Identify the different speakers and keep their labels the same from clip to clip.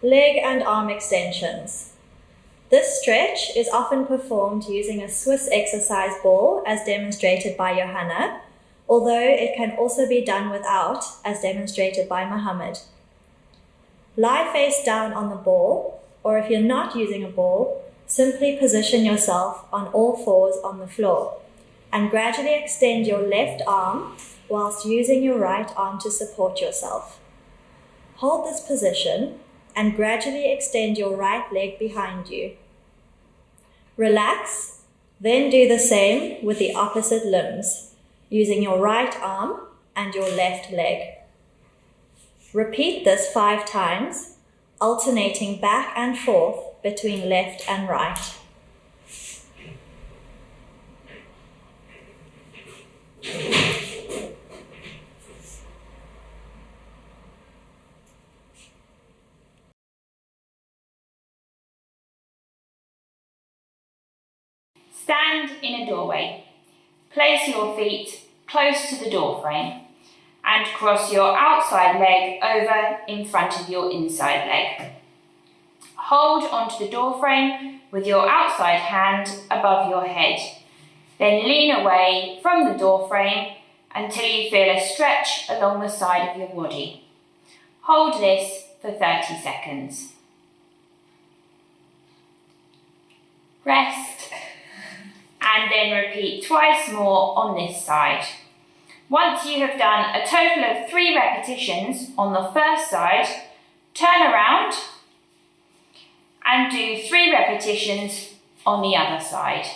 Speaker 1: leg and arm extensions. This stretch is often performed using a Swiss exercise ball as demonstrated by Johanna, although it can also be done without as demonstrated by Mohammed. Lie face down on the ball, or if you're not using a ball, simply position yourself on all fours on the floor and gradually extend your left arm whilst using your right arm to support yourself. Hold this position and gradually extend your right leg behind you. Relax, then do the same with the opposite limbs, using your right arm and your left leg. Repeat this 5 times, alternating back and forth between left and right.
Speaker 2: Stand in a doorway. Place your feet close to the door frame and cross your outside leg over in front of your inside leg. Hold onto the door frame with your outside hand above your head. Then lean away from the door frame until you feel a stretch along the side of your body. Hold this for 30 seconds. Rest. And then repeat twice more on this side. Once you have done a total of 3 repetitions on the first side, turn around and do 3 repetitions on the other side.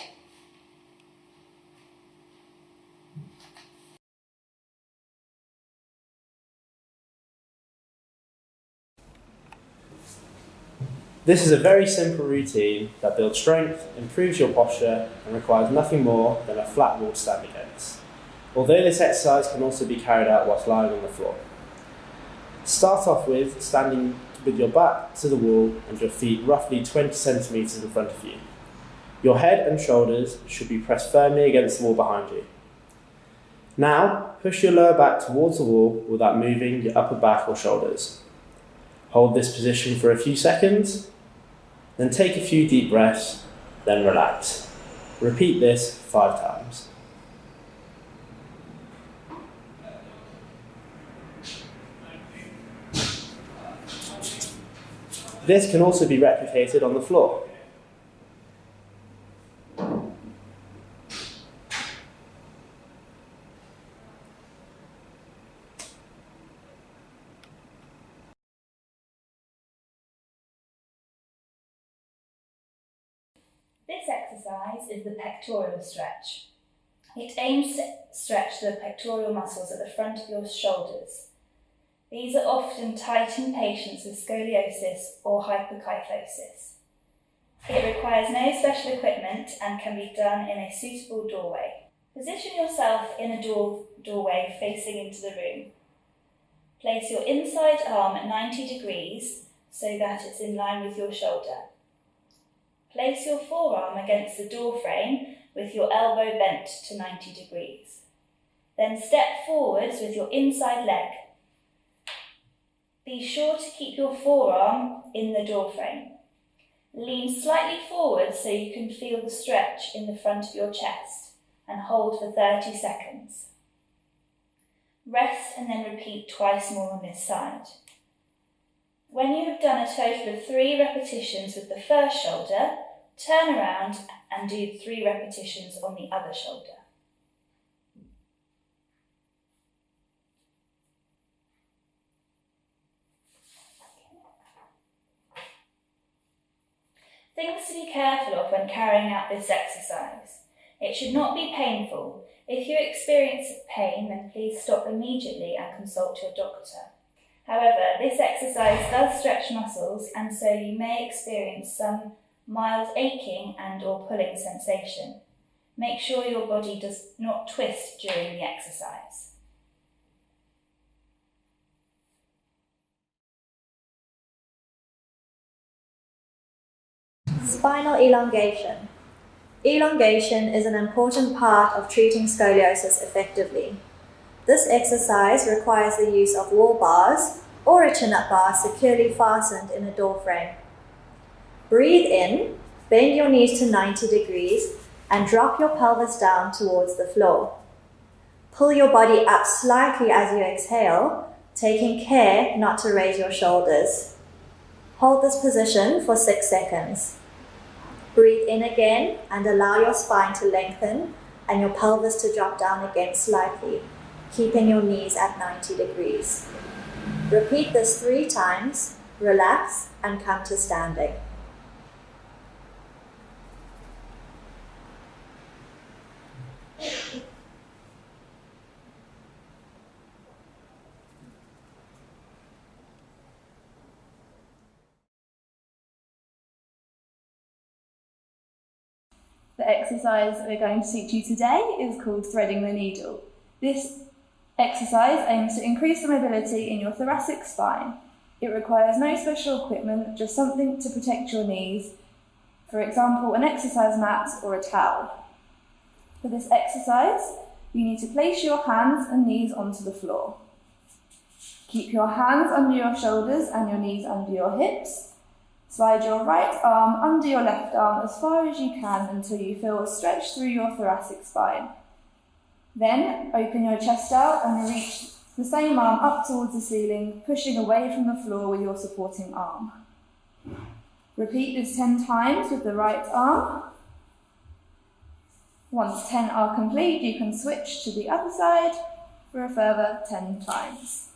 Speaker 3: This is a very simple routine that builds strength, improves your posture, and requires nothing more than a flat wall to stand against. Although this exercise can also be carried out whilst lying on the floor. Start off with standing with your back to the wall and your feet roughly 20 centimetres in front of you. Your head and shoulders should be pressed firmly against the wall behind you. Now, push your lower back towards the wall without moving your upper back or shoulders. Hold this position for a few seconds, then take a few deep breaths, then relax. Repeat this 5 times. This can also be replicated on the floor.
Speaker 4: This exercise is the pectoral stretch. It aims to stretch the pectoral muscles at the front of your shoulders. These are often tight in patients with scoliosis or hyperkyphosis. It requires no special equipment and can be done in a suitable doorway. Position yourself in a doorway facing into the room. Place your inside arm at 90 degrees so that it's in line with your shoulder. Place your forearm against the door frame with your elbow bent to 90 degrees. Then step forwards with your inside leg. Be sure to keep your forearm in the door frame. Lean slightly forward so you can feel the stretch in the front of your chest and hold for 30 seconds. Rest and then repeat twice more on this side. When you have done a total of 3 repetitions with the first shoulder, turn around and do 3 repetitions on the other shoulder. Things to be careful of when carrying out this exercise. It should not be painful. If you experience pain, then please stop immediately and consult your doctor. However, this exercise does stretch muscles, and so you may experience some mild aching and or pulling sensation. Make sure your body does not twist during the exercise.
Speaker 1: Spinal elongation. Elongation is an important part of treating scoliosis effectively. This exercise requires the use of wall bars or a chin-up bar securely fastened in a door frame. Breathe in, bend your knees to 90 degrees and drop your pelvis down towards the floor. Pull your body up slightly as you exhale, taking care not to raise your shoulders. Hold this position for 6 seconds. Breathe in again and allow your spine to lengthen and your pelvis to drop down again slightly, keeping your knees at 90 degrees. Repeat this 3 times, relax, and come to standing.
Speaker 4: The exercise we're going to teach you today is called threading the needle. This exercise aims to increase the mobility in your thoracic spine. It requires no special equipment, just something to protect your knees, for example, an exercise mat or a towel. For this exercise, you need to place your hands and knees onto the floor. Keep your hands under your shoulders and your knees under your hips. Slide your right arm under your left arm as far as you can until you feel a stretch through your thoracic spine. Then open your chest out and reach the same arm up towards the ceiling, pushing away from the floor with your supporting arm. Repeat this 10 times with the right arm. Once 10 are complete, you can switch to the other side for a further 10 times.